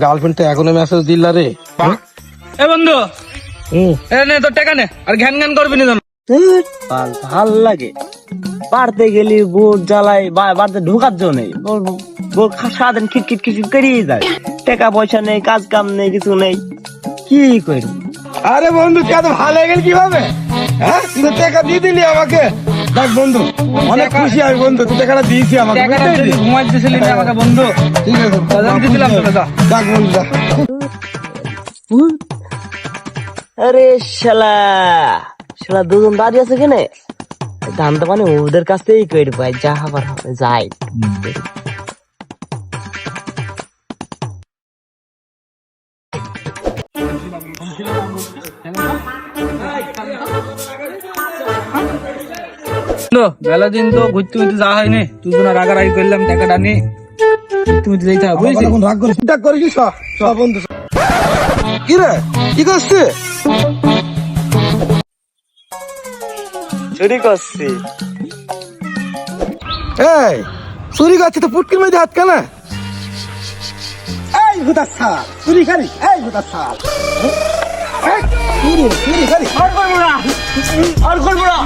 Girlfriend তো এখনো message দিল রে। এ বন্ধু এ নে তোর টাকা নে, আর ঘ্যান ঘ্যান করবি না যেন। ভাল লাগে বাড়তে গেলি বোর জ্বালাই বাড়তে ঢোকার জন্য নেই, বোর সারাদিন খিটখিট খিটখিট করিয়ে যায়, টাকা পয়সা নেই, কাজ কাম নেই, কিছু নেই, কি করি? আরে বন্ধু তুই এত ভালো হয়ে গেল কিভাবে? হ্যাঁ তুই তো টাকা দিয়ে দিলি আমাকে। দেখ বন্ধু অনেক খুশি আমি বন্ধু, তুই টাকাটা দিয়েছি আমাকে। টাকাটা তুই ঘুমাই দিছিলি না আমাকে বন্ধু। ঠিক আছে বাজার দিছিলাম তোকে, যা। দেখ বন্ধু যা। আরে শালা শালা দুজন দাঁড়িয়ে আছে কেনে, ধানটা মানে ওদের কাছ থেকেই করি পাই, যা হবার হবে যাই। বন্ধু মেলা দিন তো ঘুরতে ঘুরতে যাওয়া হয়নি, তুই তো না রাগারাগি করলাম টাকাটা নি ঘুরতে ঘুরতে যেতে হবে, বুঝছিস? এখন রাগ করিস, রাগ করিস সব সব বন্ধু। কি রে কি করছিস? চুরি করছি। এই চুরি করছিস তো পুটকির মধ্যে হাত কেন? এই ভূতার ছাল চুরি খালি, এই ভূতার ছাল চুরি চুরি খালি। আর করবো না।